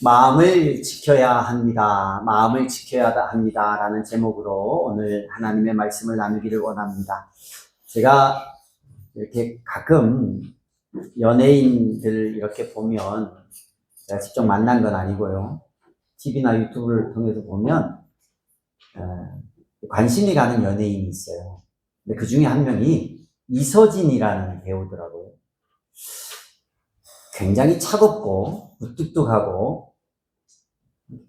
마음을 지켜야 합니다. 마음을 지켜야 합니다. 라는 제목으로 오늘 하나님의 말씀을 나누기를 원합니다. 제가 이렇게 가끔 연예인들 이렇게 보면, 제가 직접 만난 건 아니고요. TV나 유튜브를 통해서 보면, 관심이 가는 연예인이 있어요. 근데 그 중에 한 명이 이서진이라는 배우더라고요. 굉장히 차갑고 무뚝뚝하고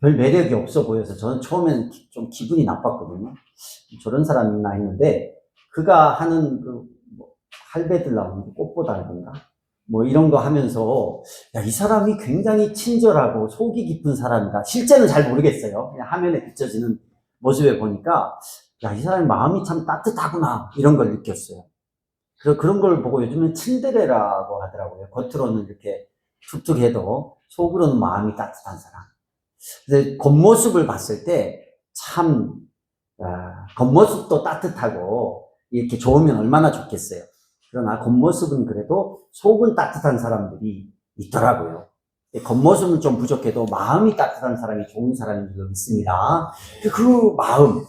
별 매력이 없어 보여서 저는 처음엔 좀 기분이 나빴거든요. 저런 사람이 있나 했는데, 그가 하는 할배들 나오는 꽃보달인가? 이런 거 하면서, 야, 이 사람이 굉장히 친절하고 속이 깊은 사람이다. 실제는 잘 모르겠어요. 그냥 화면에 비춰지는 모습에 보니까, 야, 이 사람이 마음이 참 따뜻하구나. 이런 걸 느꼈어요. 그런 걸 보고 요즘은 츤데레라고 하더라고요. 겉으로는 이렇게 툭툭해도 속으로는 마음이 따뜻한 사람. 그래서 겉모습을 봤을 때 참, 겉모습도 따뜻하고 이렇게 좋으면 얼마나 좋겠어요. 그러나 겉모습은 그래도 속은 따뜻한 사람들이 있더라고요. 겉모습은 좀 부족해도 마음이 따뜻한 사람이 좋은 사람인 줄 믿습니다. 그 마음,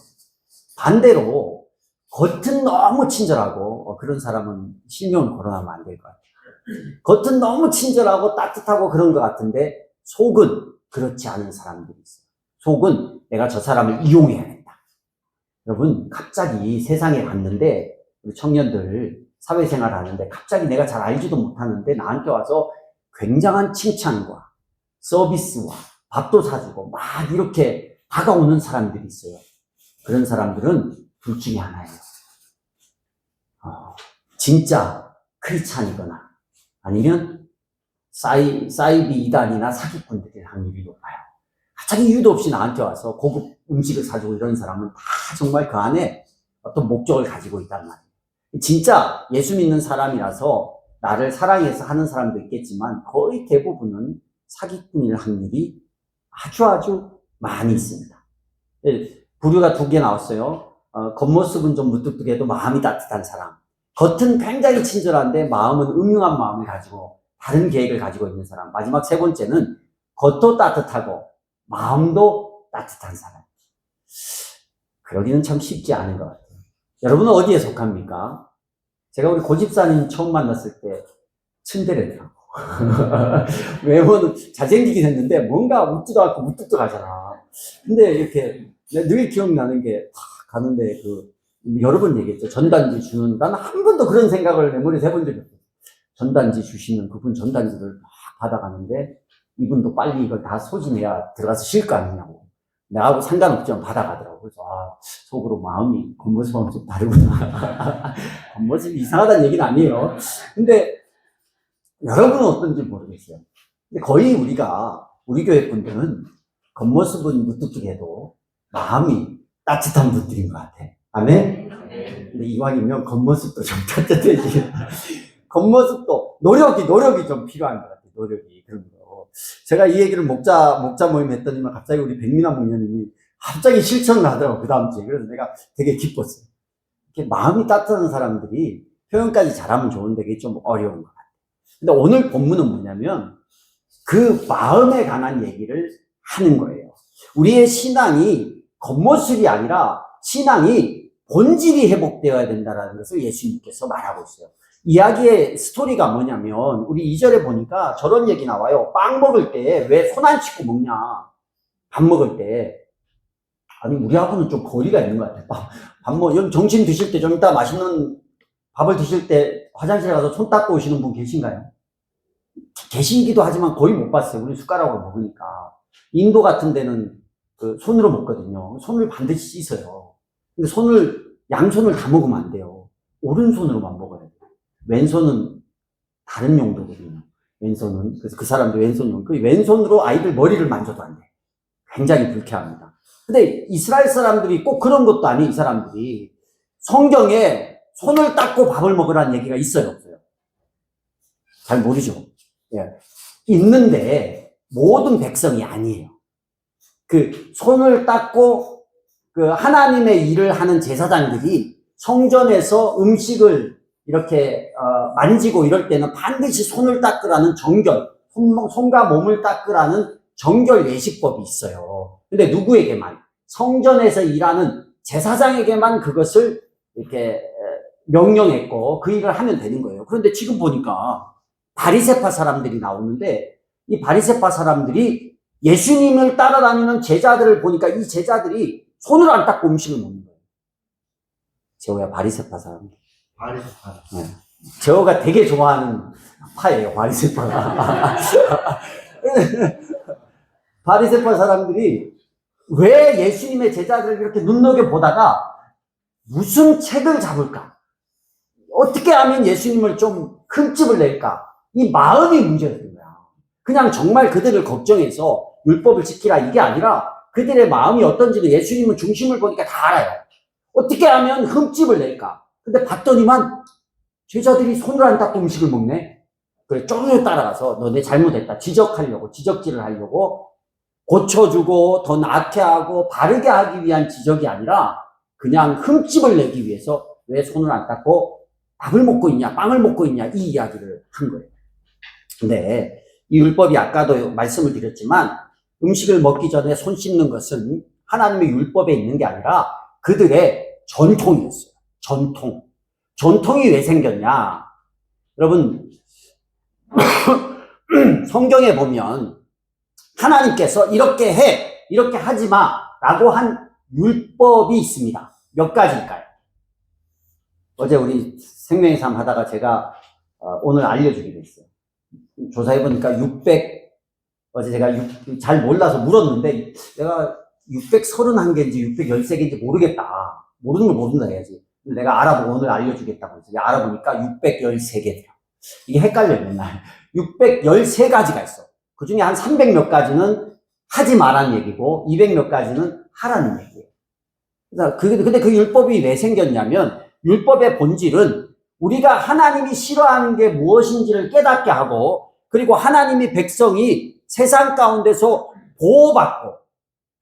반대로 겉은 너무 친절하고 그런 사람은 신경을 걸어나면 안 될 것 같아요. 겉은 너무 친절하고 따뜻하고 그런 것 같은데 속은 그렇지 않은 사람들이 있어요. 속은 내가 저 사람을 이용해야겠다. 여러분, 갑자기 세상에 갔는데, 우리 청년들 사회생활 하는데 갑자기 내가 잘 알지도 못하는데 나한테 와서 굉장한 칭찬과 서비스와 밥도 사주고 막 이렇게 다가오는 사람들이 있어요. 그런 사람들은 둘 중에 하나예요. 진짜 크리스찬이거나 아니면 사이비 이단이나 사기꾼들일 확률이 높아요. 갑자기 이유도 없이 나한테 와서 고급 음식을 사주고 이런 사람은 다 정말 그 안에 어떤 목적을 가지고 있단 말이에요. 진짜 예수 믿는 사람이라서 나를 사랑해서 하는 사람도 있겠지만 거의 대부분은 사기꾼일 확률이 아주 많이 있습니다. 부류가 두 개 나왔어요. 겉모습은 좀 무뚝뚝해도 마음이 따뜻한 사람. 겉은 굉장히 친절한데 마음은 음흉한 마음을 가지고 다른 계획을 가지고 있는 사람. 마지막 세 번째는 겉도 따뜻하고 마음도 따뜻한 사람. 그러기는 참 쉽지 않은 것 같아요. 여러분은 어디에 속합니까? 제가 우리 고집사님 처음 만났을 때 츤데레더라고. 외모는 잘생기긴 했는데 뭔가 웃지도 않고 무뚝뚝하잖아. 근데 이렇게 늘 기억나는 게 가는데 여러 번 얘기했죠. 전단지 주는, 나는 한 번도 그런 생각을 내 머리에서 해본 적이 없어요. 전단지 주시는 그분 전단지를 막 받아가는데 이분도 빨리 이걸 다 소진해야 들어가서 쉴 거 아니냐고. 나하고 상관없지만 받아가더라고. 그래서 속으로 마음이 겉모습하고 좀 다르구나. 겉모습이 이상하다는 얘기는 아니에요. 근데 여러분은 어떤지 모르겠어요. 근데 거의 우리 교회 분들은 겉모습은 무뚝뚝해도 마음이 따뜻한 분들인 것 같아. 아멘? 근데 이왕이면 겉모습도 좀 따뜻해지. 겉모습도 노력이 좀 필요한 것 같아요. 노력이. 그런 거. 제가 이 얘기를 목자 모임 했더니만 갑자기 우리 백민아 목녀님이 갑자기 실천을 하더라고, 그 다음 주에. 그래서 내가 되게 기뻤어요. 이렇게 마음이 따뜻한 사람들이 표현까지 잘하면 좋은데 그게 좀 어려운 것 같아요. 근데 오늘 본문은 뭐냐면 그 마음에 관한 얘기를 하는 거예요. 우리의 신앙이 겉모습이 아니라 신앙이 본질이 회복되어야 된다는 것을 예수님께서 말하고 있어요. 이야기의 스토리가 뭐냐면 우리 2절에 보니까 저런 얘기 나와요. 빵 먹을 때 왜 손 안 씻고 먹냐. 밥 먹을 때. 아니 우리하고는 좀 거리가 있는 것 같아요. 점심 드실 때 좀 이따 맛있는 밥을 드실 때 화장실에 가서 손 닦고 오시는 분 계신가요? 계시기도 하지만 거의 못 봤어요. 우리 숟가락으로 먹으니까. 인도 같은 데는 손으로 먹거든요. 손을 반드시 씻어요. 근데 양손을 다 먹으면 안 돼요. 오른손으로만 먹어야 돼요. 왼손은 다른 용도거든요. 왼손은, 그래서 그 사람도 왼손용. 그 왼손으로 아이들 머리를 만져도 안 돼. 굉장히 불쾌합니다. 근데 이스라엘 사람들이 꼭 그런 것도 아니에요, 이 사람들이. 성경에 손을 닦고 밥을 먹으라는 얘기가 있어요, 없어요? 잘 모르죠. 예. 있는데, 모든 백성이 아니에요. 손을 닦고, 하나님의 일을 하는 제사장들이 성전에서 음식을 이렇게, 만지고 이럴 때는 반드시 손을 닦으라는 정견, 손과 몸을 닦으라는 정결 예식법이 있어요. 근데 누구에게만? 성전에서 일하는 제사장에게만 그것을 이렇게 명령했고 그 일을 하면 되는 거예요. 그런데 지금 보니까 바리새파 사람들이 나오는데 이 바리새파 사람들이 예수님을 따라다니는 제자들을 보니까 이 제자들이 손을 안 닦고 음식을 먹는 거예요. 제호야, 바리새파 사람들. 바리새파. 네. 제호가 되게 좋아하는 파예요, 바리새파가. 바리새파 사람들이 왜 예수님의 제자들을 이렇게 눈여겨보다가 무슨 책을 잡을까? 어떻게 하면 예수님을 좀 흠집을 낼까? 이 마음이 문제였던 거야. 그냥 정말 그들을 걱정해서 율법을 지키라 이게 아니라 그들의 마음이 어떤지를 예수님은 중심을 보니까 다 알아요. 어떻게 하면 흠집을 낼까? 근데 봤더니만 제자들이 손을 안 닦고 음식을 먹네? 그래, 쪼르르 따라가서 너네 잘못했다. 지적질을 하려고 고쳐주고 더 낫게 하고 바르게 하기 위한 지적이 아니라 그냥 흠집을 내기 위해서 왜 손을 안 닦고 밥을 먹고 있냐, 빵을 먹고 있냐, 이 이야기를 한 거예요. 근데 이 율법이 아까도 말씀을 드렸지만 음식을 먹기 전에 손 씻는 것은 하나님의 율법에 있는 게 아니라 그들의 전통이었어요. 전통. 전통이 왜 생겼냐? 여러분, 성경에 보면 하나님께서 이렇게 해, 이렇게 하지 마 라고 한 율법이 있습니다. 몇 가지일까요? 어제 우리 생명의 삶 하다가 제가 오늘 알려주기로 했어요. 조사해보니까 어제 제가 잘 몰라서 물었는데 내가 631개인지 613개인지 모르겠다. 모르는 걸 모른다 해야지. 내가 알아보고 오늘 알려주겠다고 해서 알아보니까 613개더라. 이게 헷갈려요, 맨날. 613가지가 있어. 그 중에 한 300 몇 가지는 하지 말라는 얘기고 200 몇 가지는 하라는 얘기예요. 그래서 근데 그 율법이 왜 생겼냐면 율법의 본질은 우리가 하나님이 싫어하는 게 무엇인지를 깨닫게 하고 그리고 하나님이 백성이 세상 가운데서 보호받고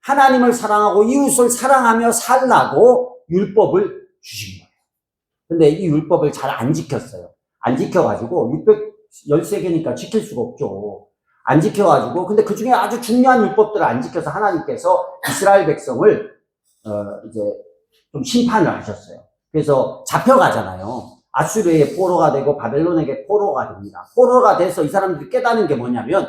하나님을 사랑하고 이웃을 사랑하며 살라고 율법을 주신 거예요. 근데 이 율법을 잘 안 지켰어요. 안 지켜가지고 613개니까 지킬 수가 없죠. 안 지켜가지고 근데 그 중에 아주 중요한 율법들을 안 지켜서 하나님께서 이스라엘 백성을 이제 좀 심판을 하셨어요. 그래서 잡혀가잖아요. 아수르의 포로가 되고 바벨론에게 포로가 됩니다. 포로가 돼서 이 사람들이 깨닫는 게 뭐냐면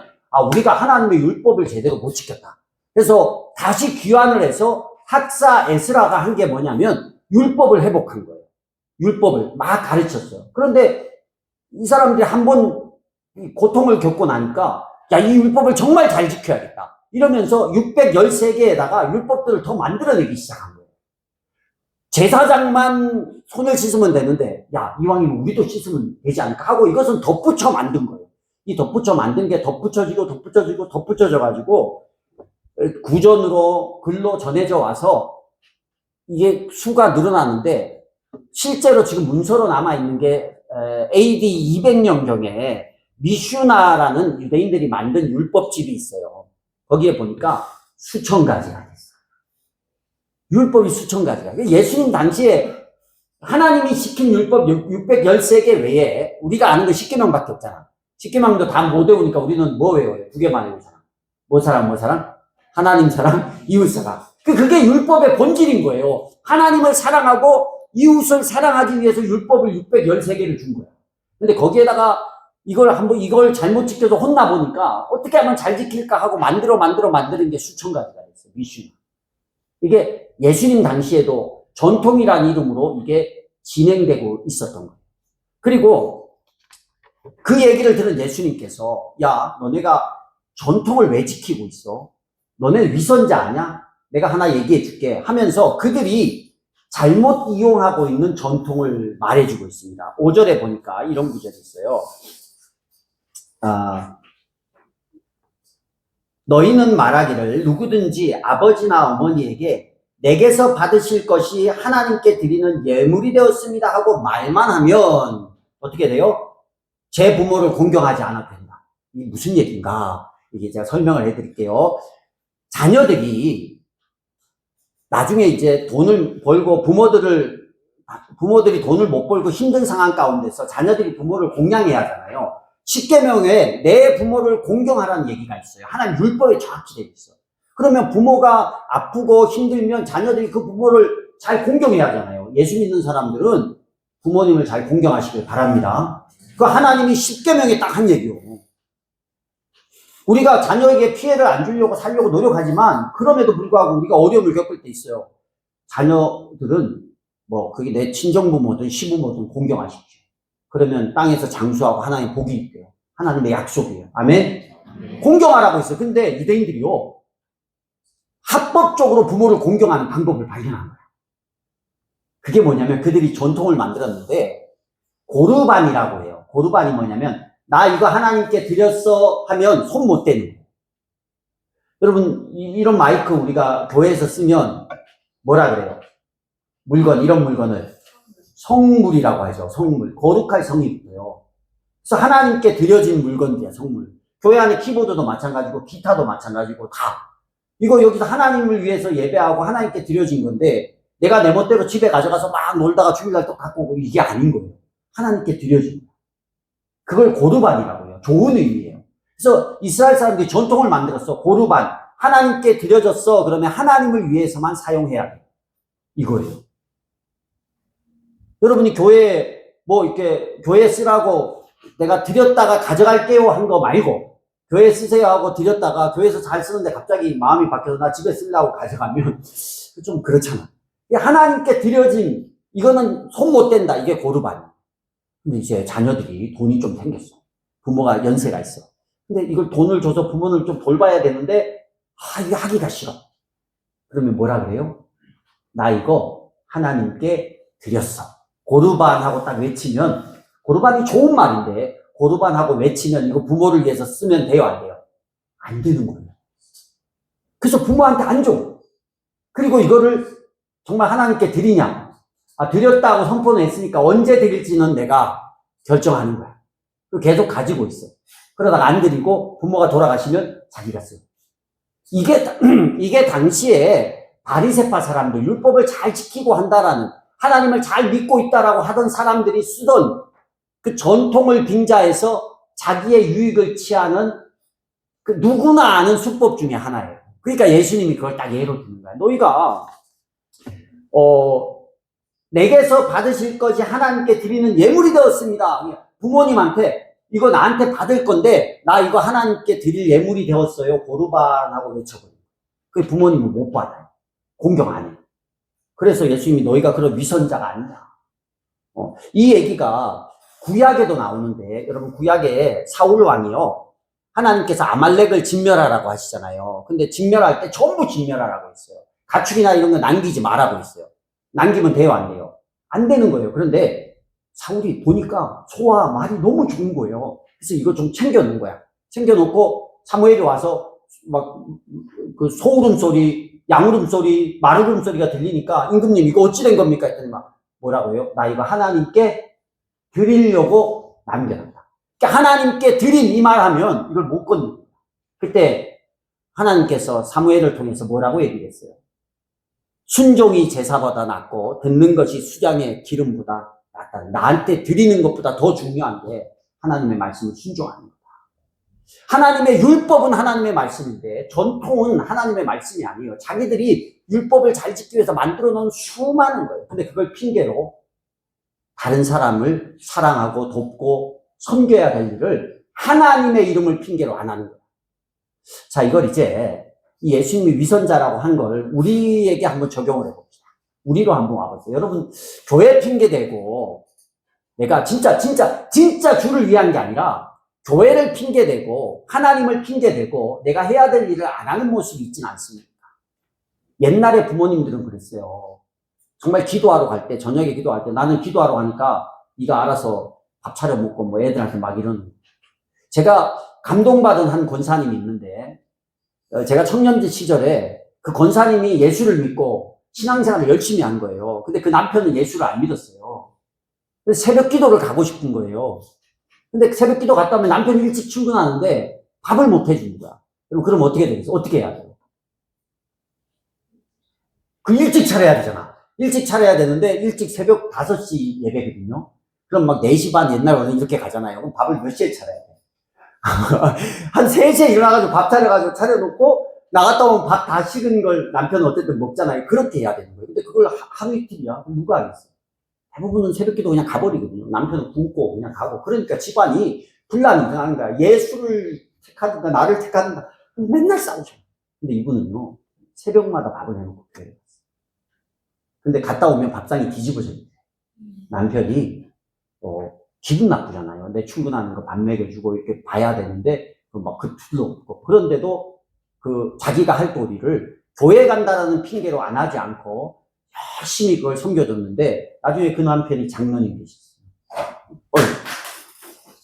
우리가 하나님의 율법을 제대로 못 지켰다. 그래서 다시 귀환을 해서 학사 에스라가 한 게 뭐냐면 율법을 회복한 거예요. 율법을 막 가르쳤어요. 그런데 이 사람들이 한번 고통을 겪고 나니까 이 율법을 정말 잘 지켜야겠다. 이러면서 613개에다가 율법들을 더 만들어내기 시작한 거예요. 제사장만 손을 씻으면 되는데 이왕이면 우리도 씻으면 되지 않을까 하고 이것은 덧붙여 만든 거예요. 이 덧붙여 만든 게 덧붙여져가지고 구전으로 글로 전해져 와서 이게 수가 늘어나는데 실제로 지금 문서로 남아있는 게 AD 200년경에 미슈나라는 유대인들이 만든 율법집이 있어요. 거기에 보니까 수천 가지가 있어요. 율법이 수천 가지가. 예수님 당시에 하나님이 시킨 율법 613개 외에 우리가 아는 거 10계명밖에 없잖아. 10계명도 다 못 외우니까 우리는 뭐 외워요? 2개만 외우잖아. 뭐 사랑? 하나님 사랑, 이웃 사랑. 그게 율법의 본질인 거예요. 하나님을 사랑하고 이웃을 사랑하기 위해서 율법을 613개를 준 거야. 근데 거기에다가 이걸 잘못 지켜서 혼나보니까 어떻게 하면 잘 지킬까 하고 만드는 게 수천 가지가 있어요. 미슈. 이게 예수님 당시에도 전통이라는 이름으로 이게 진행되고 있었던 거예요. 그리고 그 얘기를 들은 예수님께서 너네가 전통을 왜 지키고 있어? 너네 위선자 아냐? 내가 하나 얘기해 줄게 하면서 그들이 잘못 이용하고 있는 전통을 말해주고 있습니다. 5절에 보니까 이런 구절이 있어요. 너희는 말하기를 누구든지 아버지나 어머니에게 내게서 받으실 것이 하나님께 드리는 예물이 되었습니다 하고 말만 하면 어떻게 돼요? 제 부모를 공경하지 않아도 된다. 이게 무슨 얘기인가? 이게 제가 설명을 해드릴게요. 자녀들이 나중에 이제 돈을 벌고 부모들이 돈을 못 벌고 힘든 상황 가운데서 자녀들이 부모를 공양해야 하잖아요. 십계명에 내 부모를 공경하라는 얘기가 있어요. 하나님 율법에 정확히 되어 있어. 그러면 부모가 아프고 힘들면 자녀들이 그 부모를 잘 공경해야 하잖아요. 예수 믿는 사람들은 부모님을 잘 공경하시길 바랍니다. 그 하나님이 십계명에 딱 한 얘기요. 우리가 자녀에게 피해를 안 주려고 살려고 노력하지만 그럼에도 불구하고 우리가 어려움을 겪을 때 있어요. 자녀들은 그게 내 친정부모든 시부모든 공경하십시오. 그러면 땅에서 장수하고 하나님 복이 있대요. 하나님의 약속이에요. 아멘? 공경하라고 했어요. 근데 유대인들이요. 합법적으로 부모를 공경하는 방법을 발견한 거야. 그게 뭐냐면 그들이 전통을 만들었는데 고르반이라고 해요. 고르반이 뭐냐면 나 이거 하나님께 드렸어 하면 손 못 대는 거예요. 여러분 이런 마이크 우리가 교회에서 쓰면 뭐라 그래요? 이런 물건을 성물이라고 하죠. 성물. 거룩할 성이 있고요. 그래서 하나님께 드려진 물건들이야, 성물. 교회 안에 키보드도 마찬가지고 기타도 마찬가지고 다. 이거 여기서 하나님을 위해서 예배하고 하나님께 드려진 건데 내가 내 멋대로 집에 가져가서 막 놀다가 주일날 또 갖고 오고 이게 아닌 거예요. 하나님께 드려진 거예요. 그걸 고르반이라고 해요. 좋은 의미예요. 그래서 이스라엘 사람들이 전통을 만들었어. 고르반. 하나님께 드려졌어. 그러면 하나님을 위해서만 사용해야 돼. 이거예요. 여러분이 교회 이렇게 교회 쓰라고 내가 드렸다가 가져갈게요 한 거 말고 교회 쓰세요 하고 드렸다가 교회에서 잘 쓰는데 갑자기 마음이 바뀌어서 나 집에 쓰려고 가져가면 좀 그렇잖아. 하나님께 드려진 이거는 손 못 댄다. 이게 고르반이야. 근데 이제 자녀들이 돈이 좀 생겼어. 부모가 연세가 있어. 근데 이걸 돈을 줘서 부모를 좀 돌봐야 되는데 이거 하기가 싫어. 그러면 뭐라 그래요? 나 이거 하나님께 드렸어. 고르반하고 딱 외치면 고르반이 좋은 말인데 고르반하고 외치면 이거 부모를 위해서 쓰면 돼요, 안 돼요? 안 되는 거예요. 그래서 부모한테 안 줘. 그리고 이거를 정말 하나님께 드리냐? 드렸다고 선포는 했으니까 언제 드릴지는 내가 결정하는 거야. 계속 가지고 있어. 그러다가 안 드리고 부모가 돌아가시면 자기가 써. 이게 당시에 바리새파 사람들, 율법을 잘 지키고 한다라는, 하나님을 잘 믿고 있다라고 하던 사람들이 쓰던 그 전통을 빙자해서 자기의 유익을 취하는 그 누구나 아는 수법 중에 하나예요. 그러니까 예수님이 그걸 딱 예로 드는 거야. 너희가 내게서 받으실 것이 하나님께 드리는 예물이 되었습니다. 부모님한테 이거 나한테 받을 건데 나 이거 하나님께 드릴 예물이 되었어요. 고르반하고 외쳐버려요. 그 부모님은 못 받아요. 공경 안 해요. 그래서 예수님이 너희가 그런 위선자가 아니냐. 이 얘기가 구약에도 나오는데 여러분 구약에 사울 왕이요. 하나님께서 아말렉을 진멸하라고 하시잖아요. 근데 진멸할 때 전부 진멸하라고 했어요. 가축이나 이런 거 남기지 말라고 했어요. 남기면 돼요, 안 돼요? 안 되는 거예요. 그런데 사울이 보니까 소와 말이 너무 좋은 거예요. 그래서 이거 좀 챙겨놓은 거야. 챙겨놓고 사무엘이 와서 막 그 소 울음소리, 양 울음소리, 말 울음소리가 들리니까 임금님 이거 어찌 된 겁니까? 했더니 막 뭐라고요? 나 이거 하나님께 드리려고 남겨놨다. 그러니까 하나님께 드림 이 말하면 이걸 못 건드립니다. 그때 하나님께서 사무엘을 통해서 뭐라고 얘기했어요? 순종이 제사보다 낫고 듣는 것이 수장의 기름보다 낫다. 나한테 드리는 것보다 더 중요한 게 하나님의 말씀을 순종하는 거다. 하나님의 율법은 하나님의 말씀인데 전통은 하나님의 말씀이 아니에요. 자기들이 율법을 잘 지키기 위해서 만들어 놓은 수많은 거예요. 근데 그걸 핑계로 다른 사람을 사랑하고 돕고 섬겨야 될 일을 하나님의 이름을 핑계로 안 하는 거예요. 자, 이걸 이제 이 예수님이 위선자라고 한 걸 우리에게 한번 적용을 해봅시다. 우리로 한번 와보세요. 여러분, 교회 핑계대고 내가 진짜 주를 위한 게 아니라 교회를 핑계대고 하나님을 핑계대고 내가 해야 될 일을 안 하는 모습이 있진 않습니까? 옛날에 부모님들은 그랬어요. 정말 기도하러 갈 때, 저녁에 기도할 때 나는 기도하러 가니까 네가 알아서 밥 차려 먹고 뭐 애들한테 막 이러는. 제가 감동받은 한 권사님이 있는데 제가 청년지 시절에 그 권사님이 예수를 믿고 신앙생활을 열심히 한 거예요. 근데 그 남편은 예수를 안 믿었어요. 그래서 새벽 기도를 가고 싶은 거예요. 근데 새벽 기도 갔다 오면 남편이 일찍 출근하는데 밥을 못 해주는 거야. 그럼 어떻게 되겠어? 어떻게 해야 돼요? 그 일찍 차려야 되잖아. 일찍 차려야 되는데 일찍 새벽 5시 예배거든요. 그럼 막 4시 반 옛날 원래 이렇게 가잖아요. 그럼 밥을 몇 시에 차려야 돼? 한 3시에 일어나가지고 밥 차려가지고 차려놓고 나갔다 오면 밥 다 식은 걸 남편은 어쨌든 먹잖아요. 그렇게 해야 되는 거예요. 근데 그걸 하루 이틀이야. 그럼 누가 하겠어요? 대부분은 새벽기도 그냥 가버리거든요. 남편은 굶고 그냥 가고. 그러니까 집안이 분란이 일어나는 거야. 예수를 택하든가 나를 택하든가 맨날 싸우죠. 근데 이분은요, 새벽마다 밥을 해놓고 교회에 갔어요. 근데 갔다 오면 밥상이 뒤집어져 있대. 남편이 기분 나쁘잖아요. 내 출근하는 거 밥 먹여주고 이렇게 봐야 되는데 막 그 둘도 없고. 그런데도 그 자기가 할 도리를 교회 간다라는 핑계로 안 하지 않고 열심히 그걸 섬겨줬는데 나중에 그 남편이 장로님 되셨어요.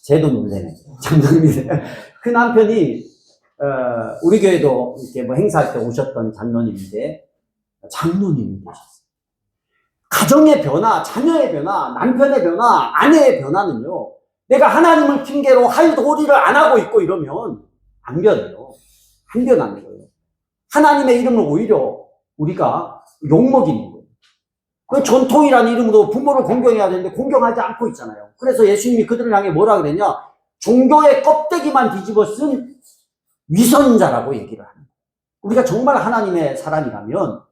쟤도 놀래네. 장로님이. 그 남편이 우리 교회도 이렇게 뭐 행사할 때 오셨던 장로님인데 장로님이 되셨어요. 가정의 변화, 자녀의 변화, 남편의 변화, 아내의 변화는요, 내가 하나님을 핑계로 할 도리를 안 하고 있고 이러면 안 변해요. 안 변하는 거예요. 하나님의 이름을 오히려 우리가 욕먹이는 거예요. 그 전통이라는 이름으로 부모를 공경해야 되는데 공경하지 않고 있잖아요. 그래서 예수님이 그들을 향해 뭐라 그랬냐? 종교의 껍데기만 뒤집어 쓴 위선자라고 얘기를 하는 거예요. 우리가 정말 하나님의 사람이라면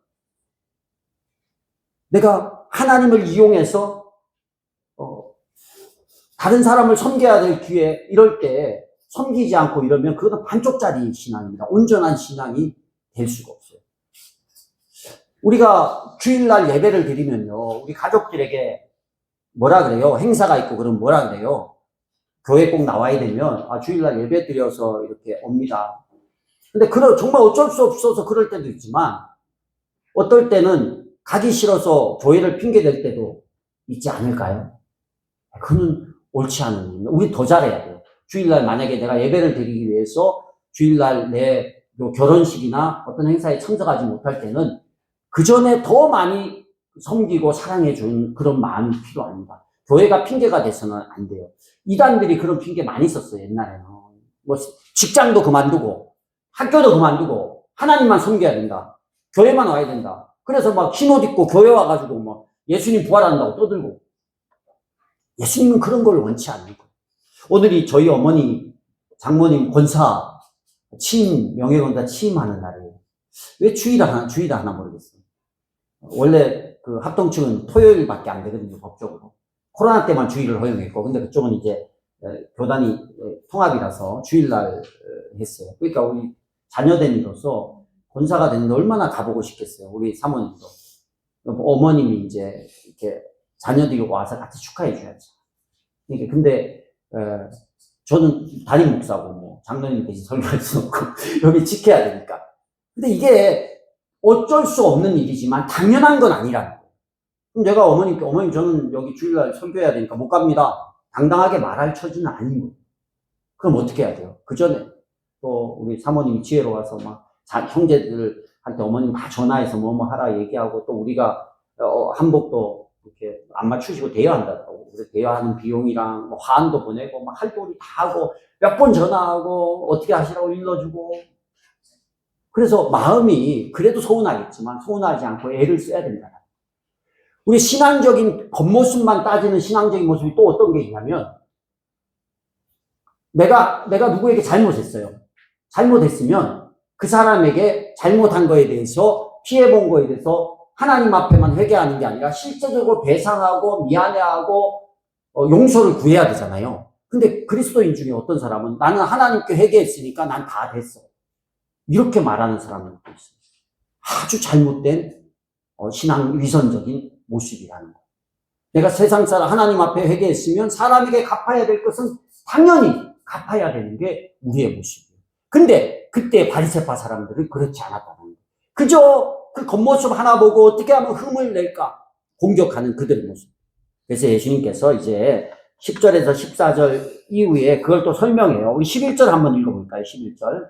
내가 하나님을 이용해서 다른 사람을 섬겨야 될 기회 이럴 때 섬기지 않고 이러면 그것은 반쪽짜리 신앙입니다. 온전한 신앙이 될 수가 없어요. 우리가 주일날 예배를 드리면요, 우리 가족들에게 뭐라 그래요? 행사가 있고 그러면 뭐라 그래요? 교회 꼭 나와야 되면 주일날 예배 드려서 이렇게 옵니다. 근데 정말 어쩔 수 없어서 그럴 때도 있지만 어떨 때는 가기 싫어서 교회를 핑계댈 때도 있지 않을까요? 그건 옳지 않은 일입니다. 우리 더 잘해야 돼요. 주일날 만약에 내가 예배를 드리기 위해서 주일날 내 결혼식이나 어떤 행사에 참석하지 못할 때는 그 전에 더 많이 섬기고 사랑해 주는 그런 마음이 필요합니다. 교회가 핑계가 돼서는 안 돼요. 이단들이 그런 핑계 많이 썼어요, 옛날에는. 뭐 직장도 그만두고 학교도 그만두고 하나님만 섬겨야 된다. 교회만 와야 된다. 그래서 막 흰옷 입고 교회 와가지고 막 예수님 부활한다고 떠들고. 예수님은 그런 걸 원치 않는 거예요. 오늘이 저희 어머니, 장모님 권사 취임, 명예권자 취임하는 날이에요. 왜 주일 하나 모르겠어요. 원래 그 합동측은 토요일밖에 안 되거든요, 법적으로. 코로나 때만 주일을 허용했고, 근데 그쪽은 이제 교단이 통합이라서 주일날 했어요. 그러니까 우리 자녀됨으로서 권사가 됐는데 얼마나 가보고 싶겠어요, 우리 사모님도. 어머님이 이제 이렇게 자녀들이 와서 같이 축하해 줘야죠. 그러니까 근데 저는 담임 목사고 뭐 장로님 대신 설교할 수 없고 여기 지켜야 되니까. 근데 이게 어쩔 수 없는 일이지만 당연한 건 아니라는 거예요. 그럼 내가 어머님께 어머님 저는 여기 주일날 설교해야 되니까 못 갑니다. 당당하게 말할 처지는 아닌 거예요. 그럼 어떻게 해야 돼요? 그 전에 또 우리 사모님이 지혜로 와서 막 형제들한테 어머님 다 전화해서 뭐 하라 얘기하고 또 우리가 한복도 이렇게 안 맞추시고 대여한다고. 그래서 대여하는 비용이랑 뭐 화환도 보내고 막 할 도리 다 하고 몇 번 전화하고 어떻게 하시라고 일러주고. 그래서 마음이 그래도 서운하겠지만 서운하지 않고 애를 써야 된다. 우리 신앙적인 겉모습만 따지는 신앙적인 모습이 또 어떤 게 있냐면 내가 누구에게 잘못했어요. 잘못했으면 그 사람에게 잘못한 거에 대해서 피해본 거에 대해서 하나님 앞에만 회개하는 게 아니라 실제적으로 배상하고 미안해하고 용서를 구해야 되잖아요. 근데 그리스도인 중에 어떤 사람은 나는 하나님께 회개했으니까 난 다 됐어. 이렇게 말하는 사람은 또 있어요. 아주 잘못된 신앙 위선적인 모습이라는 거. 내가 세상 사람 하나님 앞에 회개했으면 사람에게 갚아야 될 것은 당연히 갚아야 되는 게 우리의 모습이에요. 근데 그때 바리새파 사람들은 그렇지 않았다는 거예요. 그저 그 겉모습 하나 보고 어떻게 하면 흠을 낼까 공격하는 그들의 모습. 그래서 예수님께서 이제 10절에서 14절 이후에 그걸 또 설명해요. 우리 11절 한번 읽어볼까요? 11절.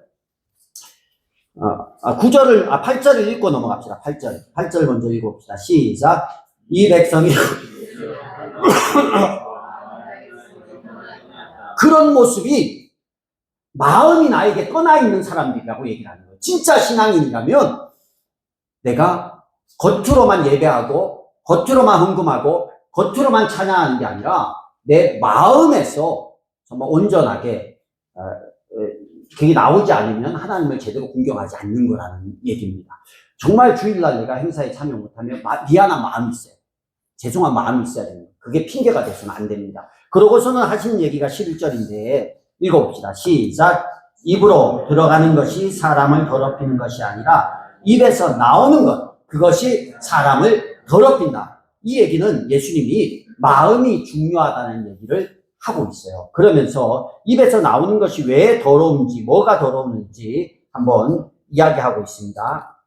8절을 읽고 넘어갑시다. 8절 먼저 읽어봅시다. 시작. 이 백성이 그런 모습이 마음이 나에게 떠나 있는 사람들이라고 얘기를 하는 거예요. 진짜 신앙인이라면 내가 겉으로만 예배하고 겉으로만 헌금하고 겉으로만 찬양하는 게 아니라 내 마음에서 정말 온전하게 그게 나오지 않으면 하나님을 제대로 공경하지 않는 거라는 얘기입니다. 정말 주일날 내가 행사에 참여 못하면 미안한 마음이 있어요. 죄송한 마음이 있어야 됩니다. 그게 핑계가 돼서는 안 됩니다. 그러고서는 하시는 얘기가 11절인데 읽어봅시다. 시작. 입으로 들어가는 것이 사람을 더럽히는 것이 아니라 입에서 나오는 것, 그것이 사람을 더럽힌다. 이 얘기는 예수님이 마음이 중요하다는 얘기를 하고 있어요. 그러면서 입에서 나오는 것이 왜 더러운지, 뭐가 더러운지 한번 이야기하고 있습니다.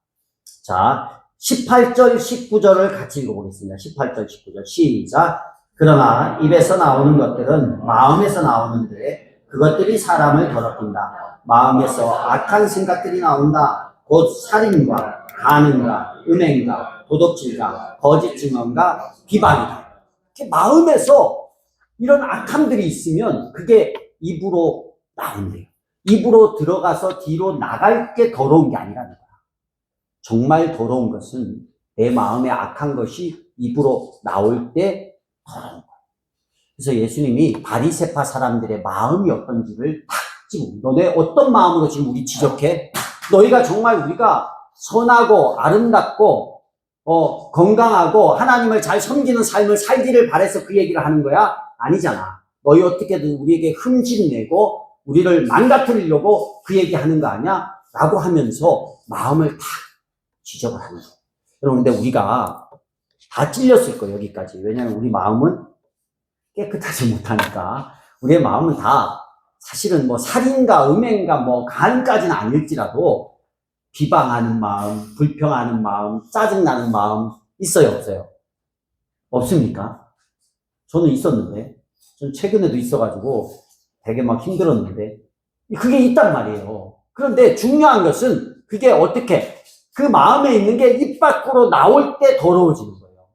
자, 18절, 19절을 같이 읽어보겠습니다. 18절, 19절 시작. 그러나 입에서 나오는 것들은 마음에서 나오는데 그것들이 사람을 더럽힌다. 마음에서 악한 생각들이 나온다. 곧 살인과 간음과 음행과 도둑질과 거짓 증언과 비방이다. 마음에서 이런 악함들이 있으면 그게 입으로 나온대요. 입으로 들어가서 뒤로 나갈 게 더러운 게 아니라는 거야. 정말 더러운 것은 내 마음에 악한 것이 입으로 나올 때 더러운 거야. 그래서 예수님이 바리새파 사람들의 마음이 어떤지를 딱 지금 너네 어떤 마음으로 지금 우리 지적해? 너희가 정말 우리가 선하고 아름답고 건강하고 하나님을 잘 섬기는 삶을 살기를 바래서 그 얘기를 하는 거야? 아니잖아. 너희 어떻게든 우리에게 흠집내고 우리를 망가뜨리려고 그 얘기하는 거 아니야? 라고 하면서 마음을 다 지적을 하는 거예요. 여러분, 근데 우리가 다 찔렸을 거예요, 여기까지. 왜냐하면 우리 마음은 깨끗하지 못하니까. 우리의 마음은 다 사실은 뭐 살인과 음행과 뭐 간까지는 아닐지라도 비방하는 마음, 불평하는 마음, 짜증나는 마음 있어요, 없어요? 없습니까? 저는 있었는데, 전 최근에도 있어가지고 되게 막 힘들었는데, 그게 있단 말이에요. 그런데 중요한 것은 그게 어떻게, 그 마음에 있는 게 입 밖으로 나올 때 더러워지는 거예요.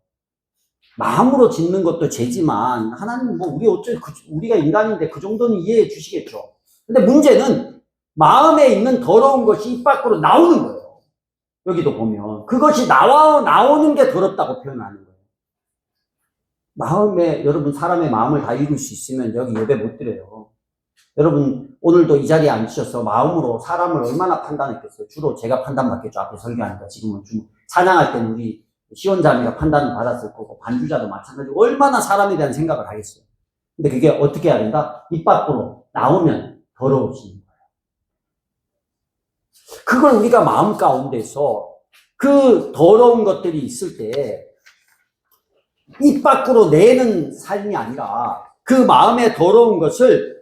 마음으로 짓는 것도 죄지만, 하나님 뭐, 우리가 인간인데 그 정도는 이해해 주시겠죠. 근데 문제는 마음에 있는 더러운 것이 입 밖으로 나오는 거예요. 여기도 보면. 그것이 나오는 게 더럽다고 표현하는 거예요. 마음에, 여러분, 사람의 마음을 다 읽을 수 있으면 여기 예배 못 드려요. 여러분, 오늘도 이 자리에 앉으셔서 마음으로 사람을 얼마나 판단했겠어요? 주로 제가 판단받겠죠. 앞에 설교하니까. 지금은 찬양할 때는 우리 시원자매가 판단을 받았을 거고, 반주자도 마찬가지고, 얼마나 사람에 대한 생각을 하겠어요. 근데 그게 어떻게 해야 된다? 입 밖으로 나오면 더러워지는 거예요. 그걸 우리가 마음 가운데서 그 더러운 것들이 있을 때, 입 밖으로 내는 삶이 아니라 그 마음에 더러운 것을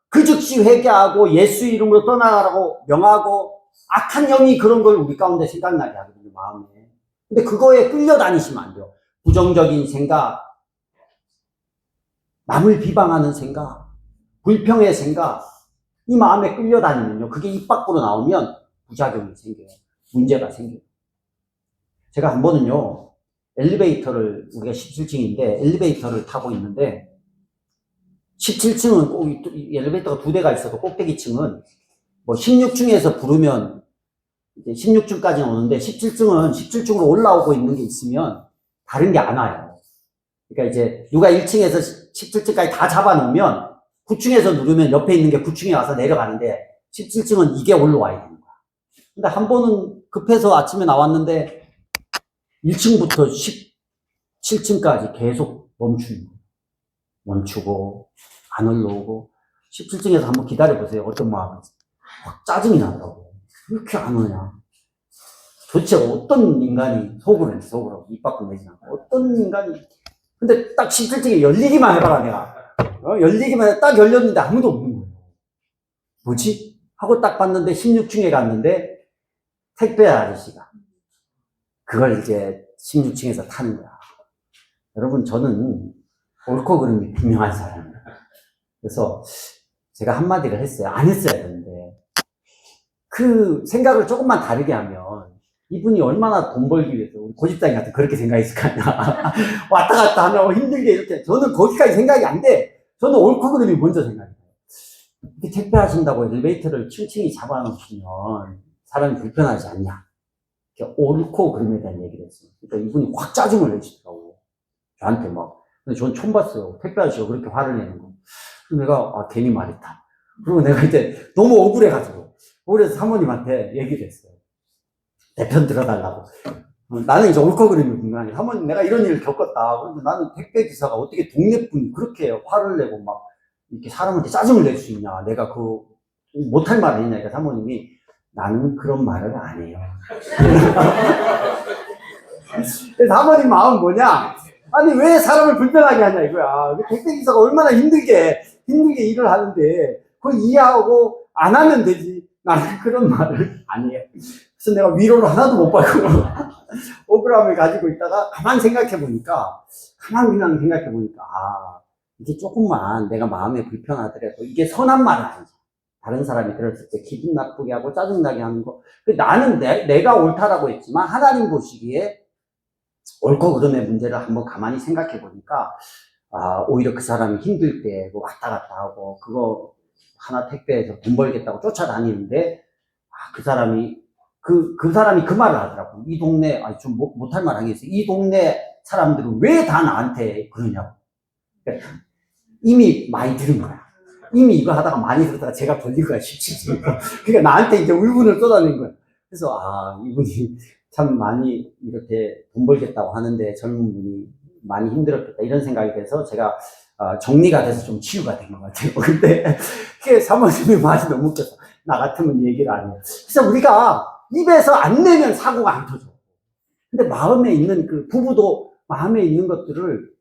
그 즉시 회개하고 예수 이름으로 떠나가라고 명하고 악한 영이 그런 걸 우리 가운데 생각나게 하거든요, 마음에. 근데 그거에 끌려다니시면 안 돼요. 부정적인 생각, 남을 비방하는 생각, 불평의 생각, 이 마음에 끌려다니면요, 그게 입 밖으로 나오면 부작용이 생겨요. 문제가 생겨요. 제가 한 번은요, 엘리베이터를, 우리가 17층인데 엘리베이터를 타고 있는데 17층은 꼭 엘리베이터가 2대가 있어도 꼭대기층은 뭐 16층에서 부르면 이제 16층까지는 오는데 17층은 17층으로 올라오고 있는 게 있으면 다른 게 안 와요. 그러니까 이제 누가 1층에서 17층까지 다 잡아놓으면 9층에서 누르면 옆에 있는 게 9층에 와서 내려가는데 17층은 이게 올라와야 되는 거야. 근데 한 번은 급해서 아침에 나왔는데 1층부터 17층까지 계속 멈추는 거예요. 멈추고 안 올라오고 17층에서 한번 기다려보세요. 어떤 마음인지. 확 짜증이 나더라고요. 왜 이렇게 안 오냐. 도대체 어떤 인간이 속으로 입 밖으로 내지 않고 어떤 인간이. 근데 딱 17층에 열리기만 해봐라 내가. 열리기만 해. 딱 열렸는데 아무도 없는 거예요. 뭐지? 하고 딱 봤는데 16층에 갔는데 택배 아저씨가 그걸 이제 16층에서 타는 거야. 여러분, 저는 옳고 그름이 분명한 사람이에요. 그래서 제가 한마디를 했어요. 안 했어야 되는데. 그 생각을 조금만 다르게 하면 이분이 얼마나 돈 벌기 위해서 우리 고집장이 같은 그렇게 생각했을 거 아니야. 왔다 갔다 하면 힘들게 이렇게. 저는 거기까지 생각이 안 돼. 저는 옳고 그름이 먼저 생각해요. 이렇게 택배 하신다고 엘리베이터를 층층이 잡아놓으시면 사람이 불편하지 않냐. 옳고 그름에 대한 얘기를 했어요. 그러니까 이분이 확 짜증을 내시더라고. 저한테 막. 근데 전 처음 봤어요. 택배 아저씨가 그렇게 화를 내는 거. 그래서 내가, 괜히 말했다. 그리고 내가 이제 너무 억울해가지고, 그래서 사모님한테 얘기를 했어요. 대편 들어달라고. 나는 이제 옳거그름이 분명하니, 사모님 내가 이런 일을 겪었다. 그런데 나는 택배기사가 어떻게 동네 분이 그렇게 화를 내고 막 이렇게 사람한테 짜증을 낼 수 있냐. 내가 못할 말을 했냐니까 사모님이 나는 그런 말을 안 해요. 사모님 마음은 뭐냐? 아니, 왜 사람을 불편하게 하냐 이거야. 택배기사가 얼마나 힘들게 일을 하는데, 그걸 이해하고 안 하면 되지. 나는 그런 말을 안 해요. 그래서 내가 위로를 하나도 못 받고, 억울함을 가지고 있다가 가만 생각해보니까, 이게 조금만 내가 마음에 불편하더라도 이게 선한 말은 아니지. 다른 사람이 들었을 때 기분 나쁘게 하고 짜증나게 하는 거. 나는 내가 옳다라고 했지만 하나님 보시기에 옳고 그름의 문제를 한번 가만히 생각해 보니까, 오히려 그 사람이 힘들 때 왔다 갔다 하고, 그거 하나 택배에서 돈 벌겠다고 쫓아다니는데, 그 사람이 그 말을 하더라고. 이 동네, 좀 못할 말 하겠어요. 이 동네 사람들은 왜 다 나한테 그러냐고. 그러니까 이미 많이 들은 거야. 이미 이거 하다가 많이 들었다가 제가 걸린 거야, 쉽지. 그러니까 나한테 이제 울분을 쏟아낸 거야. 그래서, 이분이 참 많이 이렇게 돈 벌겠다고 하는데 젊은 분이 많이 힘들었겠다 이런 생각이 돼서 제가 정리가 돼서 좀 치유가 된 것 같아요. 근데 그게 사모님의 말이 너무 웃겼어. 나 같으면 얘기를 안 해요. 그래서 우리가 입에서 안 내면 사고가 안 터져. 근데 마음에 있는 부부도 마음에 있는 것들을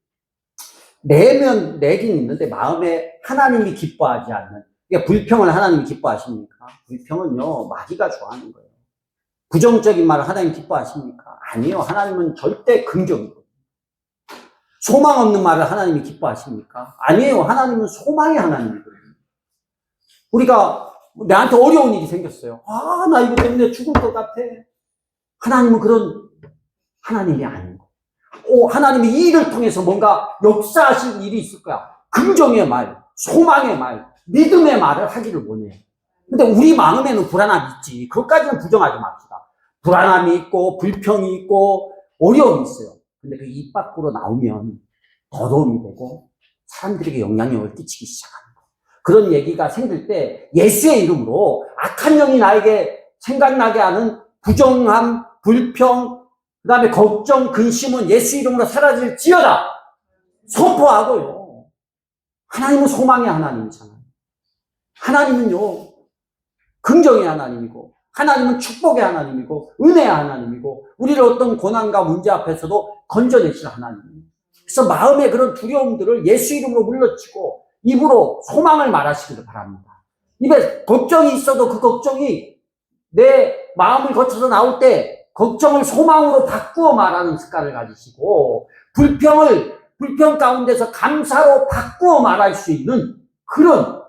내긴 있는데 마음에 하나님이 기뻐하지 않는, 그러니까 불평을 하나님이 기뻐하십니까? 불평은요, 마귀가 좋아하는 거예요. 부정적인 말을 하나님 기뻐하십니까? 아니요. 하나님은 절대 긍정이거든요. 소망 없는 말을 하나님이 기뻐하십니까? 아니에요. 하나님은 소망의 하나님이거든요. 우리가 나한테 어려운 일이 생겼어요. 나 이거 때문에 죽을 것 같아. 하나님은 그런 하나님이 아닌 거. 하나님이 이 일을 통해서 뭔가 역사하실 일이 있을 거야. 긍정의 말, 소망의 말, 믿음의 말을 하기를 원해요. 근데 우리 마음에는 불안함이 있지. 그것까지는 부정하지 맙시다. 불안함이 있고, 불평이 있고, 어려움이 있어요. 근데 그 입 밖으로 나오면 더러움이 되고, 사람들에게 영향력을 끼치기 시작하는 거예요. 그런 얘기가 생길 때 예수의 이름으로 악한 영이 나에게 생각나게 하는 부정함, 불평, 그 다음에 걱정, 근심은 예수 이름으로 사라질지어다. 선포하고요. 하나님은 소망의 하나님이잖아요. 하나님은요, 긍정의 하나님이고, 하나님은 축복의 하나님이고, 은혜의 하나님이고, 우리를 어떤 고난과 문제 앞에서도 건져내실 하나님이에요. 그래서 마음의 그런 두려움들을 예수 이름으로 물러치고, 입으로 소망을 말하시기를 바랍니다. 입에 걱정이 있어도 그 걱정이 내 마음을 거쳐서 나올 때, 걱정을 소망으로 바꾸어 말하는 습관을 가지시고, 불평 가운데서 감사로 바꾸어 말할 수 있는 그런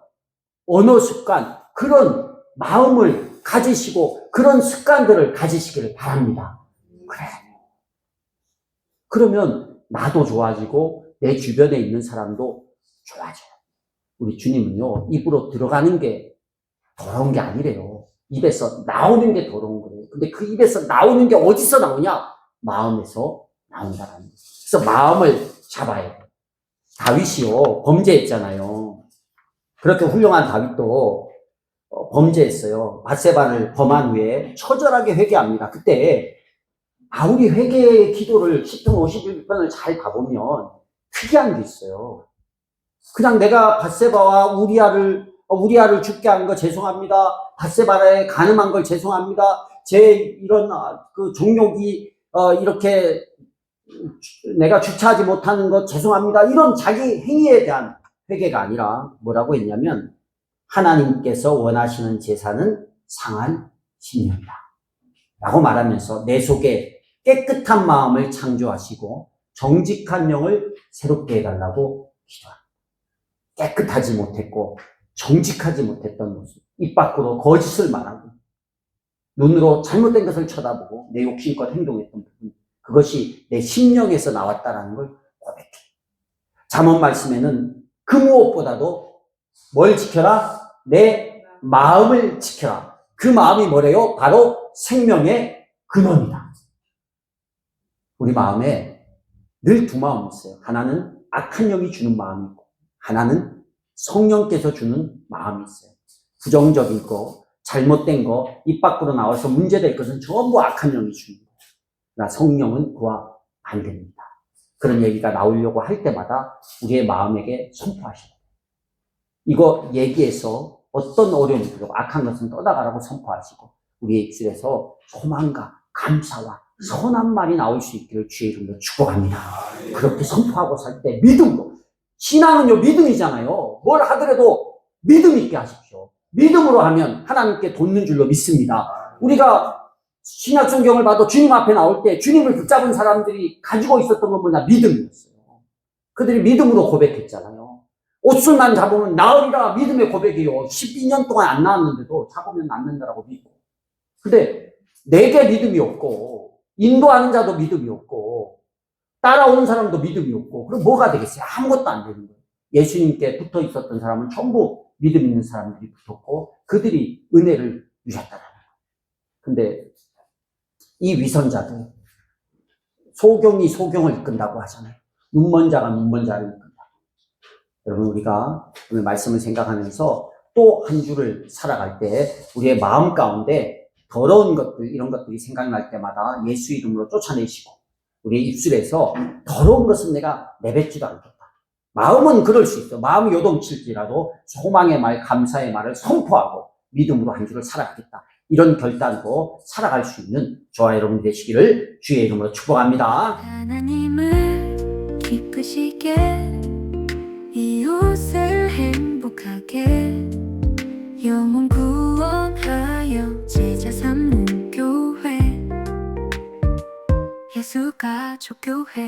언어 습관, 그런 마음을 가지시고 그런 습관들을 가지시기를 바랍니다. 그래. 그러면 나도 좋아지고 내 주변에 있는 사람도 좋아져요. 우리 주님은요, 입으로 들어가는 게 더러운 게 아니래요. 입에서 나오는 게 더러운 거예요. 근데 그 입에서 나오는 게 어디서 나오냐? 마음에서 나온다라는 거예요. 그래서 마음을 잡아야 돼요. 다윗이요, 범죄했잖아요. 그렇게 훌륭한 다윗도 범죄했어요. 밧세바를 범한 후에 처절하게 회개합니다. 그때 아우리 회개의 기도를 10편 51편을 잘 봐보면 특이한 게 있어요. 그냥 내가 밧세바와 우리아를 죽게 한 거 죄송합니다. 밧세바에 간음한 걸 죄송합니다. 제 이런 종욕이 이렇게 내가 주체하지 못하는 것 죄송합니다. 이런 자기 행위에 대한 회개가 아니라 뭐라고 했냐면, 하나님께서 원하시는 제사는 상한 심령이다 라고 말하면서 내 속에 깨끗한 마음을 창조하시고 정직한 영을 새롭게 해달라고 기도합니다. 깨끗하지 못했고 정직하지 못했던 모습, 입 밖으로 거짓을 말하고 눈으로 잘못된 것을 쳐다보고 내 욕심껏 행동했던 부분, 그것이 내 심령에서 나왔다라는 걸 고백해. 잠언 말씀에는 그 무엇보다도 뭘 지켜라? 내 마음을 지켜라. 그 마음이 뭐래요? 바로 생명의 근원이다. 우리 마음에 늘 두 마음이 있어요. 하나는 악한 영이 주는 마음이 있고, 하나는 성령께서 주는 마음이 있어요. 부정적인 거, 잘못된 거, 입 밖으로 나와서 문제될 것은 전부 악한 영이 주는 거예요. 그러나 성령은 그와 반대입니다. 그런 얘기가 나오려고 할 때마다 우리의 마음에게 선포하셔야 돼요. 이거 얘기해서 어떤 어려움이 들고 악한 것은 떠나가라고 선포하시고 우리의 입술에서 소망과 감사와 선한 말이 나올 수 있기를 주의 이름으로 축복합니다. 그렇게 선포하고 살 때 믿음으로. 신앙은요, 믿음이잖아요. 뭘 하더라도 믿음 있게 하십시오. 믿음으로 하면 하나님께 돋는 줄로 믿습니다. 우리가 신약 성경을 봐도 주님 앞에 나올 때 주님을 붙잡은 사람들이 가지고 있었던 건 뭐냐? 믿음이었어요. 그들이 믿음으로 고백했잖아요. 옷술만 잡으면 나으리라 믿음의 고백이요. 12년 동안 안 나왔는데도 잡으면 낫는다라고 믿고. 근데 내게 믿음이 없고 인도하는 자도 믿음이 없고 따라오는 사람도 믿음이 없고 그럼 뭐가 되겠어요? 아무것도 안 되는 거예요. 예수님께 붙어 있었던 사람은 전부 믿음 있는 사람들이 붙었고 그들이 은혜를 누렸다는 거예요. 근데 이 위선자들 소경이 소경을 이끈다고 하잖아요. 눈먼 자가 눈먼 자를 이끈다. 여러분 우리가 오늘 말씀을 생각하면서 또 한 주를 살아갈 때 우리의 마음 가운데 더러운 것들 이런 것들이 생각날 때마다 예수 이름으로 쫓아내시고 우리의 입술에서 더러운 것은 내가 내뱉지도 않겠다. 마음은 그럴 수 있어. 마음이 요동칠지라도 소망의 말, 감사의 말을 선포하고 믿음으로 한 주를 살아가겠다. 이런 결단으로 살아갈 수 있는 저와 여러분 되시기를 주의 이름으로 축복합니다. 하나님을 기쁘시게 이웃을 행복하게 영혼 구원하여 제자 삼는 교회 예수 가족교회